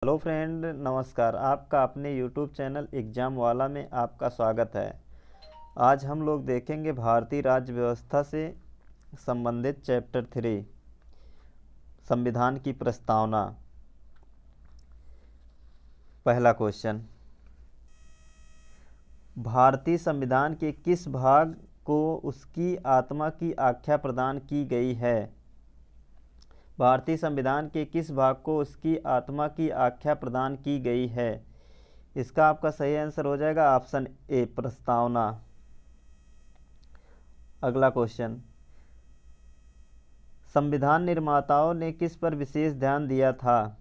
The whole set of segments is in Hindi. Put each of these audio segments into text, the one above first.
हेलो फ्रेंड, नमस्कार। आपका अपने यूट्यूब चैनल एग्ज़ाम वाला में आपका स्वागत है। आज हम लोग देखेंगे भारतीय राज्य व्यवस्था से संबंधित चैप्टर 3 संविधान की प्रस्तावना। पहला क्वेश्चन, भारतीय संविधान के किस भाग को उसकी आत्मा की आख्या प्रदान की गई है? भारतीय संविधान के किस भाग को उसकी आत्मा की आख्या प्रदान की गई है? इसका आपका सही आंसर हो जाएगा ऑप्शन ए, प्रस्तावना। अगला क्वेश्चन, संविधान निर्माताओं ने किस पर विशेष ध्यान दिया था?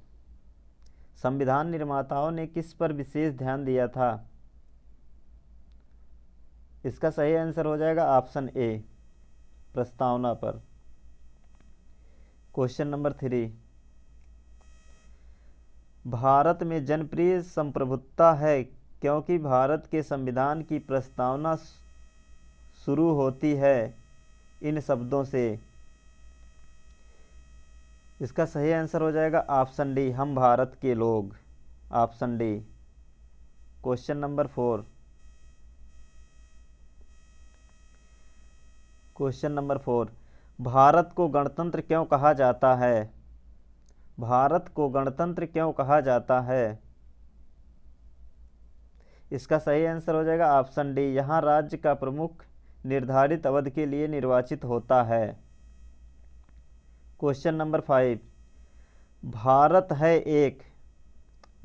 संविधान निर्माताओं ने किस पर विशेष ध्यान दिया था? इसका सही आंसर हो जाएगा ऑप्शन ए, प्रस्तावना पर। क्वेश्चन नंबर 3, भारत में जनप्रिय संप्रभुता है क्योंकि भारत के संविधान की प्रस्तावना शुरू होती है इन शब्दों से। इसका सही आंसर हो जाएगा ऑप्शन डी, हम भारत के लोग। Option D. Question number 4, question number 4, Bharat को गणतंत्र क्यों कहा जाता है? भारत को गणतंत्र क्यों कहा जाता है? इसका सही आंसर हो जाएगा ऑप्शन डी, यहाँ राज्य का प्रमुख निर्धारित अवधि के लिए निर्वाचित होता है। क्वेश्चन नंबर 5, भारत है एक।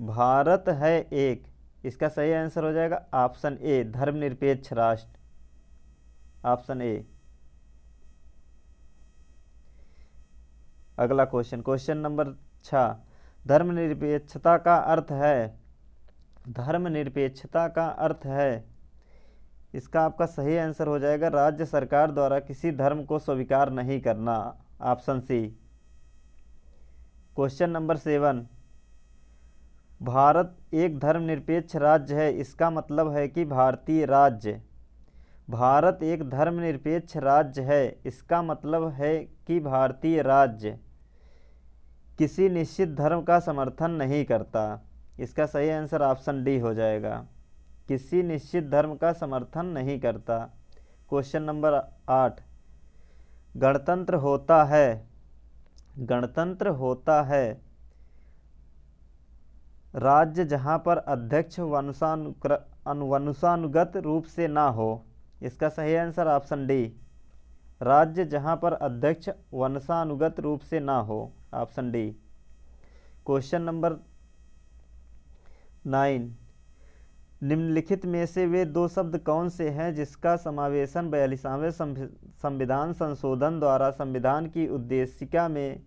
भारत है एक, इसका सही आंसर हो जाएगा ऑप्शन ए, धर्मनिरपेक्ष राष्ट्र। Option A. अगला क्वेश्चन, क्वेश्चन नंबर 6, धर्मनिरपेक्षता का अर्थ है। धर्मनिरपेक्षता का अर्थ है। इसका आपका सही आंसर हो जाएगा राज्य सरकार द्वारा किसी धर्म को स्वीकार नहीं करना। Option C. Question number 7, Bharat एक धर्मनिरपेक्ष राज्य है, इसका मतलब है कि भारतीय राज्य। भारत एक धर्मनिरपेक्ष राज्य है, इसका मतलब है कि भारतीय राज्य किसी निश्चित धर्म का समर्थन नहीं करता। इसका सही आंसर ऑप्शन डी हो जाएगा, किसी निश्चित धर्म का समर्थन नहीं करता। क्वेश्चन नंबर 8, गणतंत्र होता है। गणतंत्र होता है राज्य जहां पर अध्यक्ष वंशानुगत रूप से ना हो। इसका सही आंसर ऑप्शन डी, राज्य जहां पर अध्यक्ष वंशानुगत रूप से ना हो। Option D. क्वेश्चन नंबर 9, निम्नलिखित में से वे दो शब्द कौन से हैं जिसका समावेशन 42वें संविधान संशोधन द्वारा संविधान की उद्देशिका में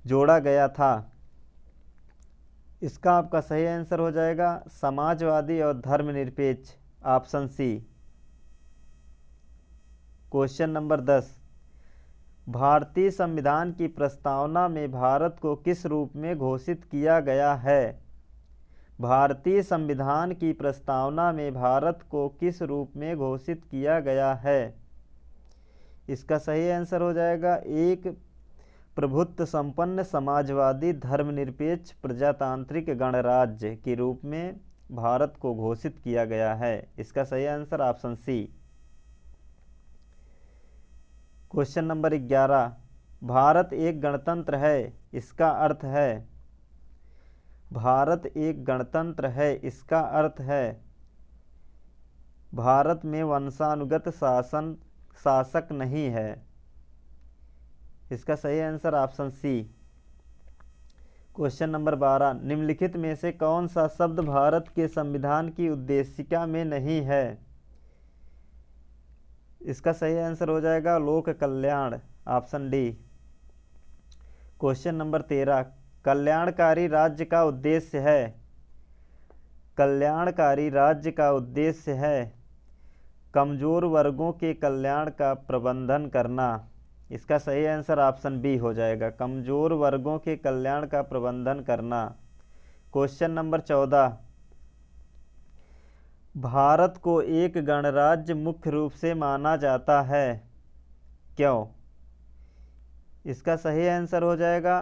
जोड़ा गया था? इसका आपका सही आंसर हो जाएगा समाजवादी और धर्मनिरपेक्ष। Option C. क्वेश्चन नंबर 10, भारतीय संविधान की प्रस्तावना में भारत को किस रूप में घोषित किया गया है? भारतीय संविधान की प्रस्तावना में भारत को किस रूप में घोषित किया गया है? इसका सही आंसर हो जाएगा एक प्रभुत्व संपन्न समाजवादी धर्मनिरपेक्ष प्रजातांत्रिक गणराज्य के रूप में भारत को घोषित किया गया है। इसका सही answer option C. Question number 11, Bharat एक गणतंत्र है, इसका अर्थ है। भारत एक गणतंत्र है, इसका अर्थ है भारत में वंशानुगत शासक नहीं है। इसका सही answer option C. Question number 12, निम्नलिखित में से कौन सा शब्द भारत के संविधान की उद्देशिका में नहीं है? इसका सही आंसर हो जाएगा लोक कल्याण। Option D. क्वेश्चन नंबर 13, कल्याणकारी राज्य का उद्देश्य है। कल्याणकारी राज्य का उद्देश्य है कमजोर वर्गों के कल्याण का प्रबंधन करना। इसका सही आंसर ऑप्शन बी हो जाएगा, कमजोर वर्गों के कल्याण का प्रबंधन करना। क्वेश्चन नंबर 14, भारत को एक गणराज्य मुख्य रूप से माना जाता है, क्यों? इसका सही आंसर हो जाएगा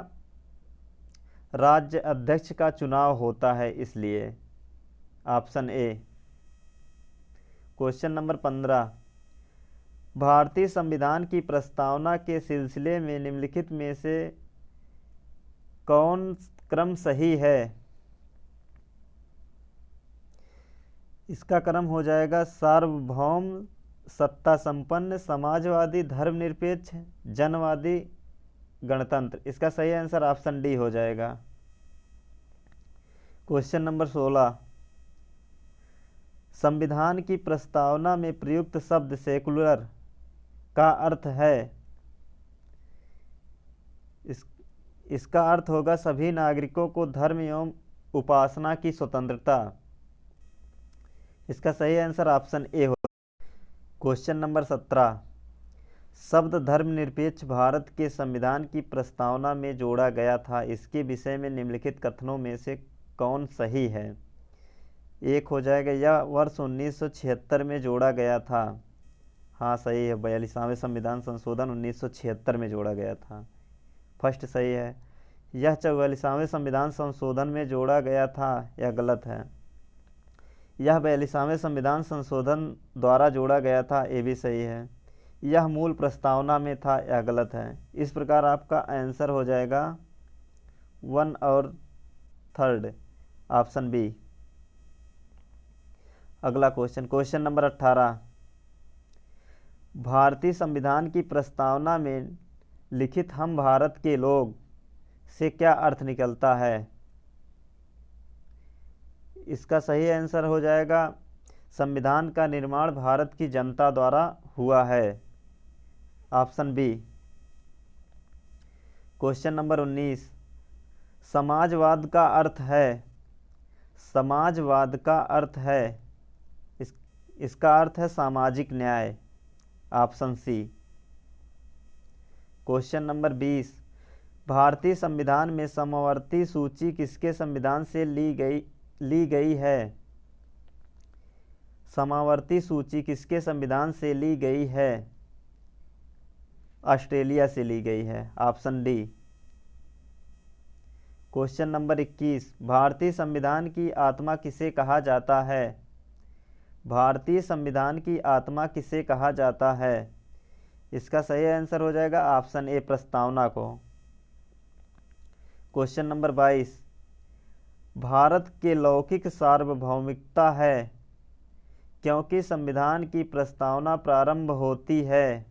राज्य अध्यक्ष का चुनाव होता है इसलिए। Option A. क्वेश्चन नंबर 15, भारतीय संविधान की प्रस्तावना के सिलसिले में निम्नलिखित में से कौन क्रम सही है? इसका क्रम हो जाएगा सार्वभौम, सत्ता संपन्न, समाजवादी, धर्मनिरपेक्ष, जनवादी, गणतंत्र। इसका सही आंसर ऑप्शन डी हो जाएगा। क्वेश्चन नंबर 16, संविधान की प्रस्तावना में प्रयुक्त शब्द सेकुलर का अर्थ है? इसका अर्थ होगा सभी नागरिकों को धर्म एवं उपासना की स्वतंत्रता। इसका सही आंसर ऑप्शन ए होगा। क्वेश्चन नंबर 17, शब्द धर्मनिरपेक्ष भारत के संविधान की प्रस्तावना में जोड़ा गया था, इसके विषय में निम्नलिखित कथनों में से कौन सही है? एक हो जाएगा, यह वर्ष 1976 में जोड़ा गया था। हाँ सही है, 42वें संविधान संशोधन 1976 में जोड़ा गया था। फर्स्ट सही है। यह 44वें संविधान संशोधन में जोड़ा गया था, यह गलत है। यह 42वें संविधान संशोधन द्वारा जोड़ा गया था, ये भी सही है। यह मूल प्रस्तावना में था, यह गलत है। इस प्रकार आपका आंसर हो जाएगा 1 और 3, ऑप्शन बी। अगला क्वेश्चन, क्वेश्चन नंबर 18, भारतीय संविधान की प्रस्तावना में लिखित हम भारत के लोग से क्या अर्थ निकलता है? इसका सही आंसर हो जाएगा संविधान का निर्माण भारत की जनता द्वारा हुआ है, ऑप्शन बी। क्वेश्चन नंबर 19, समाजवाद का अर्थ है? समाजवाद का अर्थ है, इसका अर्थ है सामाजिक न्याय, ऑप्शन सी। क्वेश्चन नंबर 20, भारतीय संविधान में समवर्ती सूची किसके संविधान से ली गई है? समावर्ती सूची किसके संविधान से ली गई है? ऑस्ट्रेलिया से ली गई है, ऑप्शन डी। क्वेश्चन नंबर 21, भारतीय संविधान की आत्मा किसे कहा जाता है? भारतीय संविधान की आत्मा किसे कहा जाता है? इसका सही आंसर हो जाएगा ऑप्शन ए, प्रस्तावना को। क्वेश्चन नंबर 22, भारत के लौकिक सार्वभौमिकता है क्योंकि संविधान की प्रस्तावना प्रारंभ होती है।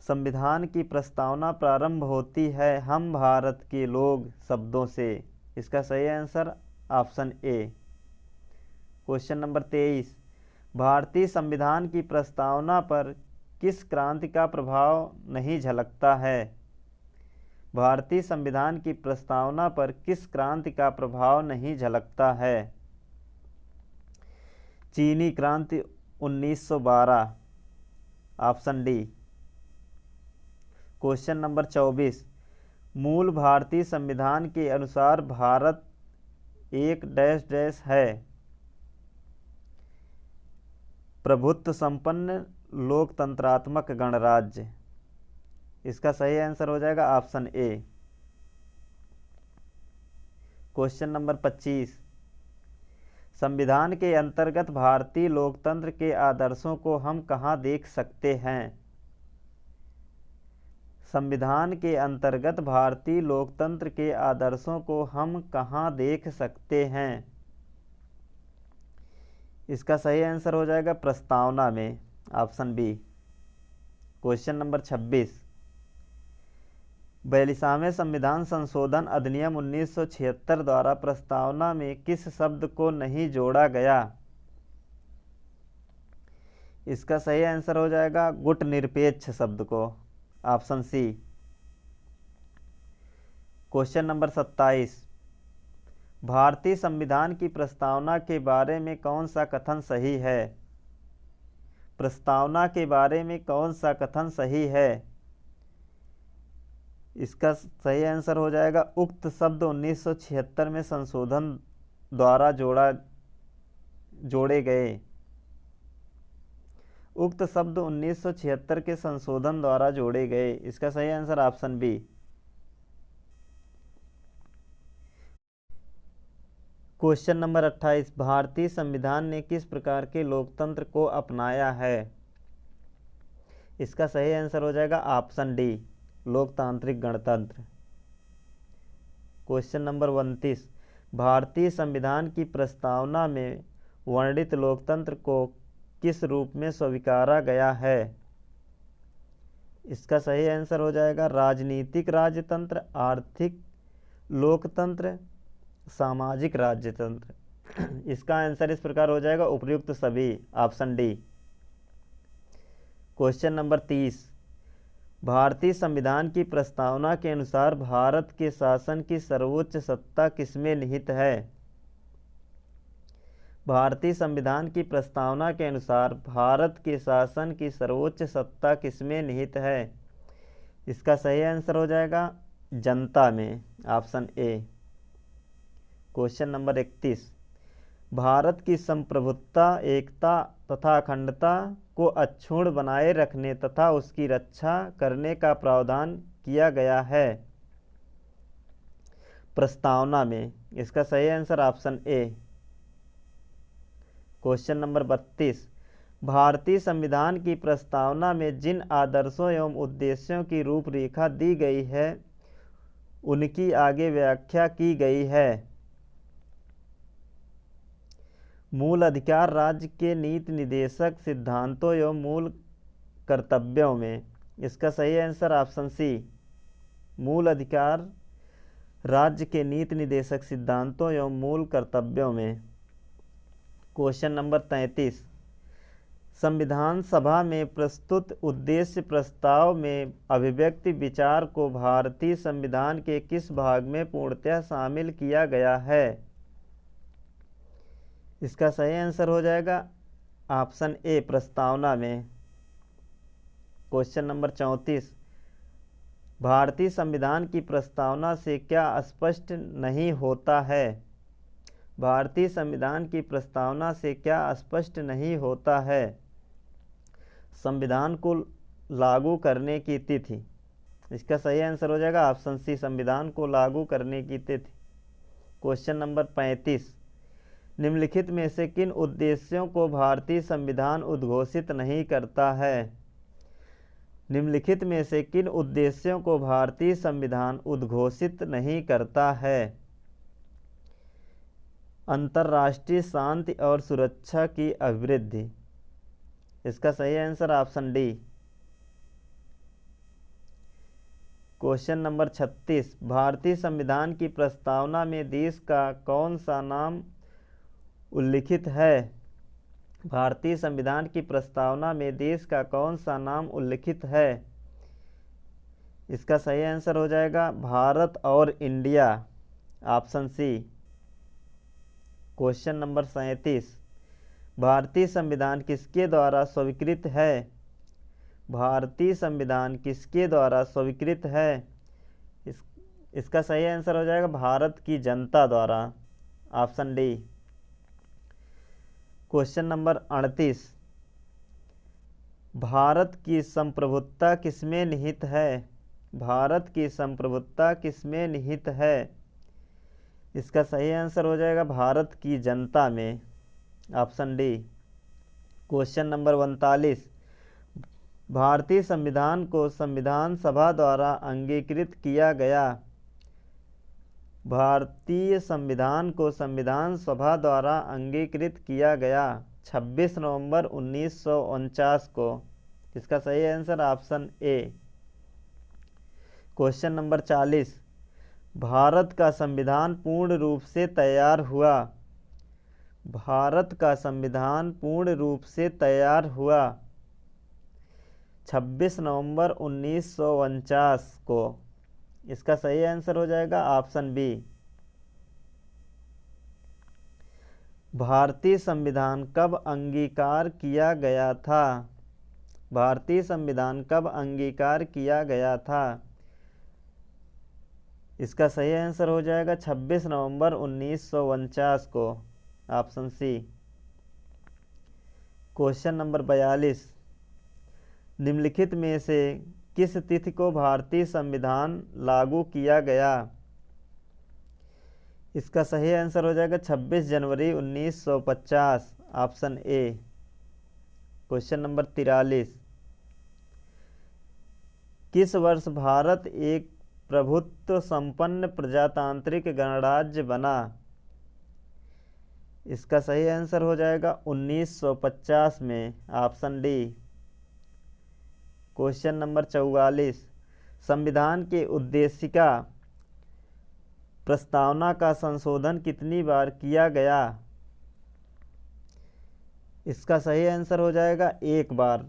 संविधान की प्रस्तावना प्रारंभ होती है हम भारत के लोग शब्दों से। इसका सही answer option A. Question number 23, भारतीय संविधान की प्रस्तावना पर किस क्रांति का प्रभाव नहीं झलकता है? भारतीय संविधान की प्रस्तावना पर किस क्रांति का प्रभाव नहीं झलकता है? चीनी क्रांति 1912, ऑप्शन डी। क्वेश्चन नंबर 24, मूल भारतीय संविधान के अनुसार भारत एक डैश डैश है, प्रभुत्व संपन्न लोकतंत्रात्मक गणराज्य। इसका सही आंसर हो जाएगा ऑप्शन ए। क्वेश्चन नंबर 25, संविधान के अंतर्गत भारतीय लोकतंत्र के आदर्शों को हम कहाँ देख सकते हैं? संविधान के अंतर्गत भारतीय लोकतंत्र के आदर्शों को हम कहाँ देख सकते हैं? इसका सही आंसर हो जाएगा प्रस्तावना में, ऑप्शन बी। क्वेश्चन नंबर 26, 42वें संविधान संशोधन अधिनियम 1976 द्वारा प्रस्तावना में किस शब्द को नहीं जोड़ा गया? इसका सही आंसर हो जाएगा गुटनिरपेक्ष शब्द को, ऑप्शन सी। क्वेश्चन नंबर 27, भारतीय संविधान की प्रस्तावना के बारे में कौन सा कथन सही है? प्रस्तावना के बारे में कौन सा कथन सही है? इसका सही आंसर हो जाएगा उक्त शब्द 1976 में संशोधन द्वारा जोड़े गए। उक्त शब्द 1976 के संशोधन द्वारा जोड़े गए। इसका सही answer option B. Question number 28, भारतीय संविधान ने किस प्रकार के लोकतंत्र को अपनाया है? इसका सही आंसर हो जाएगा ऑप्शन डी, लोकतांत्रिक गणतंत्र। क्वेश्चन नंबर 29, भारतीय संविधान की प्रस्तावना में वर्णित लोकतंत्र को किस रूप में स्वीकारा गया है? इसका सही आंसर हो जाएगा राजनीतिक राजतंत्र, आर्थिक लोकतंत्र, सामाजिक राजतंत्र। इसका आंसर इस प्रकार हो जाएगा उपर्युक्त सभी, ऑप्शन डी। क्वेश्चन नंबर 30, भारतीय संविधान की प्रस्तावना के अनुसार भारत के शासन की सर्वोच्च सत्ता किसमें निहित है? भारतीय संविधान की प्रस्तावना के अनुसार भारत के शासन की सर्वोच्च सत्ता किसमें निहित है? इसका सही आंसर हो जाएगा जनता में, option A. Question number 31, Bharat की संप्रभुता, एकता तथा अखंडता को अक्षुण्ण बनाए रखने तथा उसकी रक्षा करने का प्रावधान किया गया है प्रस्तावना में। इसका सही answer option A. Question number 32, भारतीय संविधान की प्रस्तावना में जिन आदर्शों एवं उद्देश्यों की रूपरेखा दी गई है उनकी आगे व्याख्या की गई है। मूल अधिकार राज्य के नीति निदेशक सिद्धांतों एवं मूल कर्तव्यों में। इसका सही आंसर ऑप्शन सी, मूल अधिकार राज्य के नीति निदेशक सिद्धांतों एवं मूल कर्तव्यों में। क्वेश्चन नंबर 33, संविधान सभा में प्रस्तुत उद्देश्य प्रस्ताव में अभिव्यक्ति विचार को भारतीय संविधान के किस भाग में पूर्णतः शामिल किया गया है? इसका सही आंसर हो जाएगा ऑप्शन ए, प्रस्तावना में। क्वेश्चन नंबर 34, भारतीय संविधान की प्रस्तावना से क्या स्पष्ट नहीं होता है? भारतीय संविधान की प्रस्तावना से क्या स्पष्ट नहीं होता है? संविधान को लागू करने की तिथि। इसका सही आंसर हो जाएगा ऑप्शन सी, संविधान को लागू करने की तिथि। क्वेश्चन नंबर 35, निम्नलिखित में से किन उद्देश्यों को भारतीय संविधान उद्घोषित नहीं करता है? निम्नलिखित में से किन उद्देश्यों को भारतीय संविधान उद्घोषित नहीं करता है? अंतर्राष्ट्रीय शांति और सुरक्षा की अभिवृद्धि। इसका सही answer option D. Question number 36, भारतीय संविधान की प्रस्तावना में देश का कौन सा नाम उल्लिखित है? भारतीय संविधान की प्रस्तावना में देश का कौन सा नाम उल्लिखित है? इसका सही आंसर हो जाएगा भारत और India, option C. Question number 37, भारतीय संविधान किसके द्वारा स्वीकृत है? भारतीय संविधान किसके द्वारा स्वीकृत है? इसका सही आंसर हो जाएगा भारत की जनता द्वारा, option D. Question number 38, Bharat की संप्रभुता किसमें निहित है? भारत की संप्रभुता किसमें निहित है? इसका सही आंसर हो जाएगा भारत की जनता में, ऑप्शन डी। क्वेश्चन नंबर 39, भारतीय संविधान को संविधान सभा द्वारा अंगीकृत किया गया। भारतीय संविधान को संविधान सभा द्वारा अंगीकृत किया गया 26 नवंबर 1949 को। इसका सही answer option A. Question number 40, Bharat का संविधान पूर्ण रूप से तैयार हुआ। भारत का संविधान पूर्ण रूप से तैयार हुआ 26 नवंबर 1949 को। इसका सही आंसर हो जाएगा ऑप्शन बी। भारतीय संविधान कब अंगीकार किया गया था? भारतीय संविधान कब अंगीकार किया गया था? इसका सही आंसर हो जाएगा 26 नवंबर 1949 को, ऑप्शन सी। क्वेश्चन नंबर 42, निम्नलिखित में से किस तिथि को भारतीय संविधान लागू किया गया? इसका सही आंसर हो जाएगा 26 जनवरी 1950, ऑप्शन ए। क्वेश्चन नंबर 43, किस वर्ष भारत एक प्रभुत्व संपन्न प्रजातांत्रिक गणराज्य बना? इसका सही आंसर हो जाएगा 1950 में, ऑप्शन डी। क्वेश्चन नंबर 44, संविधान के उद्देशिका प्रस्तावना का संशोधन कितनी बार किया गया? इसका सही आंसर हो जाएगा एक बार,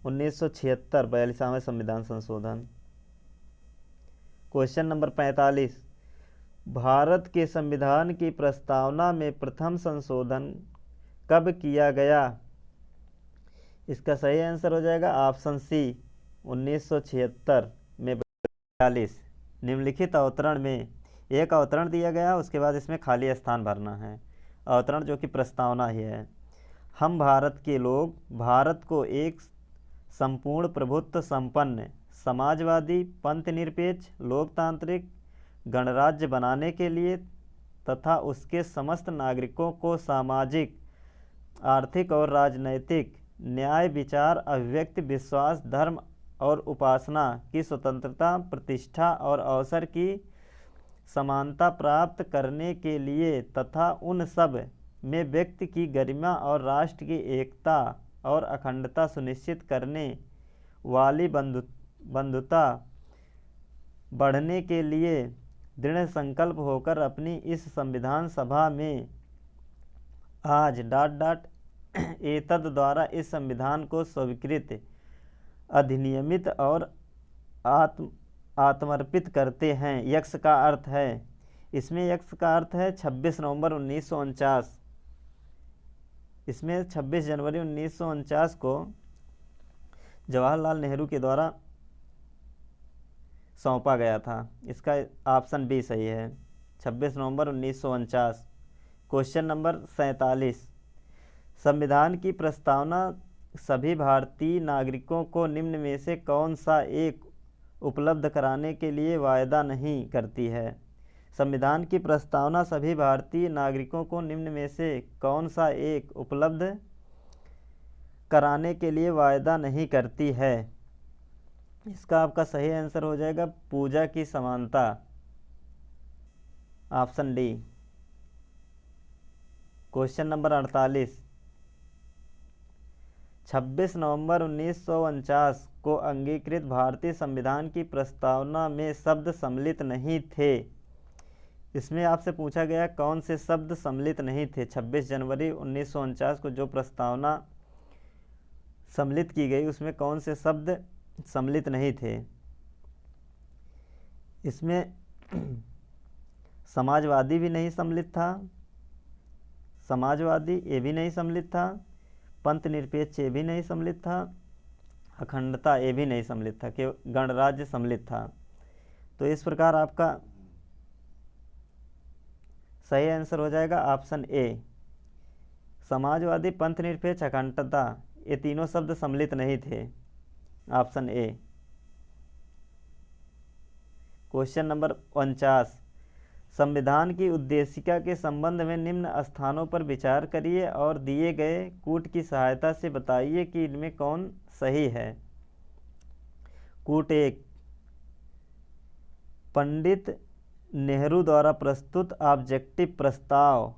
1976, 42वां संविधान संशोधन। क्वेश्चन नंबर 45, भारत के संविधान की प्रस्तावना में प्रथम संशोधन कब किया गया? इसका सही आंसर हो जाएगा ऑप्शन सी, 1976 में। 42, निम्नलिखित अवतरण में एक अवतरण दिया गया, उसके बाद इसमें खाली स्थान भरना है। अवतरण जो कि प्रस्तावना ही है। हम भारत के लोग भारत को एक संपूर्ण प्रभुत्व संपन्न समाजवादी पंथ निरपेक्ष लोकतांत्रिक गणराज्य बनाने के लिए तथा उसके समस्त नागरिकों को सामाजिक आर्थिक और राजनैतिक न्याय विचार अभिव्यक्ति विश्वास धर्म और उपासना की स्वतंत्रता प्रतिष्ठा और अवसर की समानता प्राप्त करने के लिए तथा उन सब में व्यक्ति की गरिमा और राष्ट्र की एकता और अखंडता सुनिश्चित करने वाली बंधुता बढ़ने के लिए दृढ़ संकल्प होकर अपनी इस संविधान सभा में आज एतद द्वारा इस संविधान को स्वीकृत अधिनियमित और आत्मर्पित करते हैं। यक्ष का अर्थ है, इसमें यक्ष का अर्थ है 26 नवंबर 1949। इसमें 26 जनवरी 1949 को जवाहरलाल नेहरू के द्वारा सौंपा गया था। इसका ऑप्शन बी सही है, 26 नवंबर 1949। क्वेश्चन नंबर 47, संविधान की प्रस्तावना सभी भारतीय नागरिकों को निम्न में से कौन सा एक उपलब्ध कराने के लिए वायदा नहीं करती है? संविधान की प्रस्तावना सभी भारतीय नागरिकों को निम्न में से कौन सा एक उपलब्ध कराने के लिए वायदा नहीं करती है? इसका आपका सही आंसर हो जाएगा पूजा की समानता, ऑप्शन डी। क्वेश्चन नंबर 48, 26 नवंबर 1949 को अंगीकृत भारतीय संविधान की प्रस्तावना में शब्द सम्मिलित नहीं थे। इसमें आपसे पूछा गया कौन से शब्द सम्मिलित नहीं थे। 26 जनवरी 1949 को जो प्रस्तावना सम्मिलित की गई उसमें कौन से शब्द सम्मिलित नहीं थे? इसमें समाजवादी भी नहीं सम्मिलित था, समाजवादी ये भी नहीं सम्मिलित था, पंथ निरपेक्ष ये भी नहीं सम्मिलित था, अखंडता ये भी नहीं सम्मिलित था, केवल गणराज्य सम्मिलित था। तो इस प्रकार आपका सही आंसर हो जाएगा ऑप्शन ए, समाजवादी पंथ निरपेक्ष अखंडता ये तीनों शब्द सम्मिलित नहीं थे, ऑप्शन ए। क्वेश्चन नंबर 49, संविधान की उद्देशिका के संबंध में निम्न स्थानों पर विचार करिए और दिए गए कूट की सहायता से बताइए कि इनमें कौन सही है। कूट 1, पंडित नेहरू द्वारा प्रस्तुत ऑब्जेक्टिव प्रस्ताव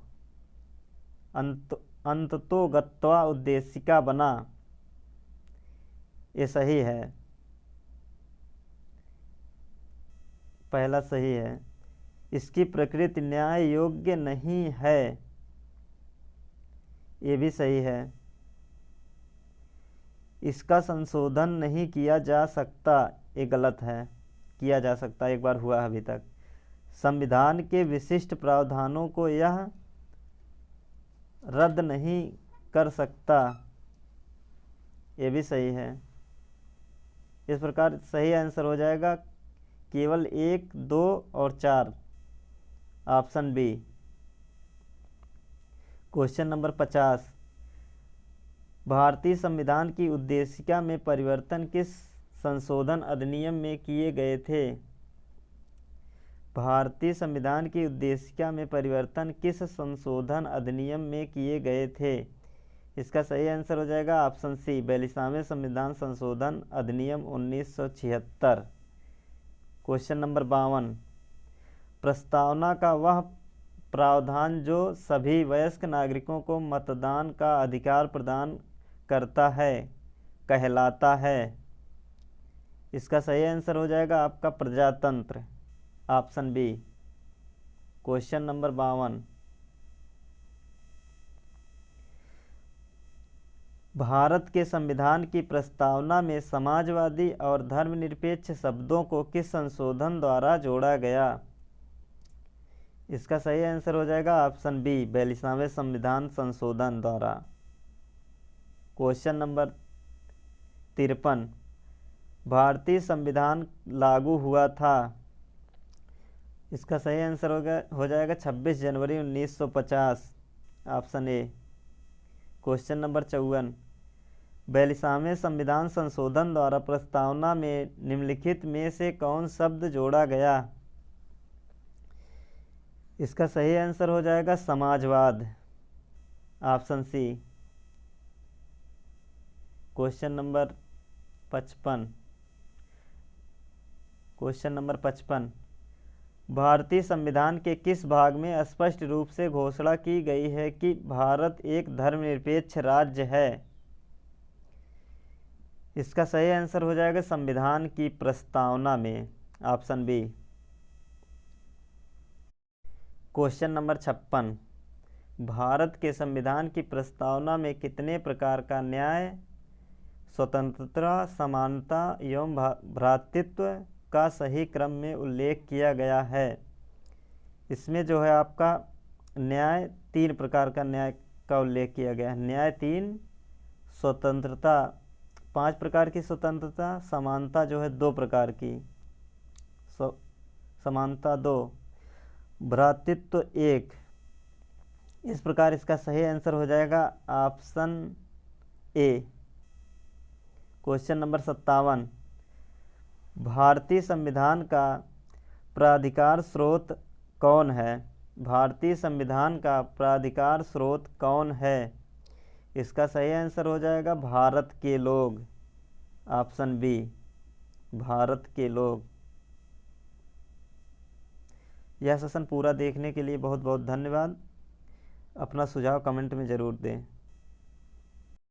अंततोगत्वा उद्देशिका बना, ये सही है, पहला सही है। इसकी प्रकृति न्याय योग्य नहीं है, ये भी सही है। इसका संशोधन नहीं किया जा सकता, ये गलत है, किया जा सकता, एक बार हुआ अभी तक। संविधान के विशिष्ट प्रावधानों को यह रद्द नहीं कर सकता, ये भी सही है। इस प्रकार सही आंसर हो जाएगा केवल 1, 2 और 4, ऑप्शन बी। क्वेश्चन नंबर 50, भारतीय संविधान की उद्देशिका में परिवर्तन किस संशोधन अधिनियम में किए गए थे? भारतीय संविधान की उद्देशिका में परिवर्तन किस संशोधन अधिनियम में किए गए थे? इसका सही आंसर हो जाएगा ऑप्शन सी, 42वें संविधान संशोधन अधिनियम 1976। क्वेश्चन नंबर 52, प्रस्तावना का वह प्रावधान जो सभी वयस्क नागरिकों को मतदान का अधिकार प्रदान करता है कहलाता है? इसका सही आंसर हो जाएगा आपका प्रजातंत्र, option B. Question number 52, Bharat के संविधान की प्रस्तावना में समाजवादी और धर्मनिरपेक्ष शब्दों को किस संशोधन द्वारा जोड़ा गया? इसका सही आंसर हो जाएगा ऑप्शन बी, 42वें संविधान संशोधन द्वारा। क्वेश्चन नंबर 53, भारतीय संविधान लागू हुआ था? इसका सही आंसर हो जाएगा 26 जनवरी 1950, ऑप्शन ए। क्वेश्चन नंबर 54, 42वें संविधान संशोधन द्वारा प्रस्तावना में निम्नलिखित में से कौन शब्द जोड़ा गया? इसका सही आंसर हो जाएगा समाजवाद, ऑप्शन सी। क्वेश्चन नंबर 55, भारतीय संविधान के किस भाग में स्पष्ट रूप से घोषणा की गई है कि भारत एक धर्मनिरपेक्ष राज्य है? इसका सही आंसर हो जाएगा संविधान की प्रस्तावना में, option B. Question number 56, Bharat के संविधान की प्रस्तावना में कितने प्रकार का न्याय, स्वतंत्रता, समानता एवं भ्रातृत्व का सही क्रम में उल्लेख किया गया है? इसमें जो है आपका न्याय, 3 प्रकार का न्याय का उल्लेख किया गया है। न्याय 3, स्वतंत्रता 5 प्रकार की स्वतंत्रता, समानता जो है 2 प्रकार की, समानता 2, भ्रातृत्व 1। इस प्रकार इसका सही आंसर हो जाएगा ऑप्शन ए। क्वेश्चन नंबर 57, भारतीय संविधान का प्राधिकार स्रोत कौन है? भारतीय संविधान का प्राधिकार स्रोत कौन है? इसका सही आंसर हो जाएगा भारत के लोग, ऑप्शन बी, भारत के लोग। यह सेशन पूरा देखने के लिए बहुत बहुत धन्यवाद। अपना सुझाव कमेंट में ज़रूर दें।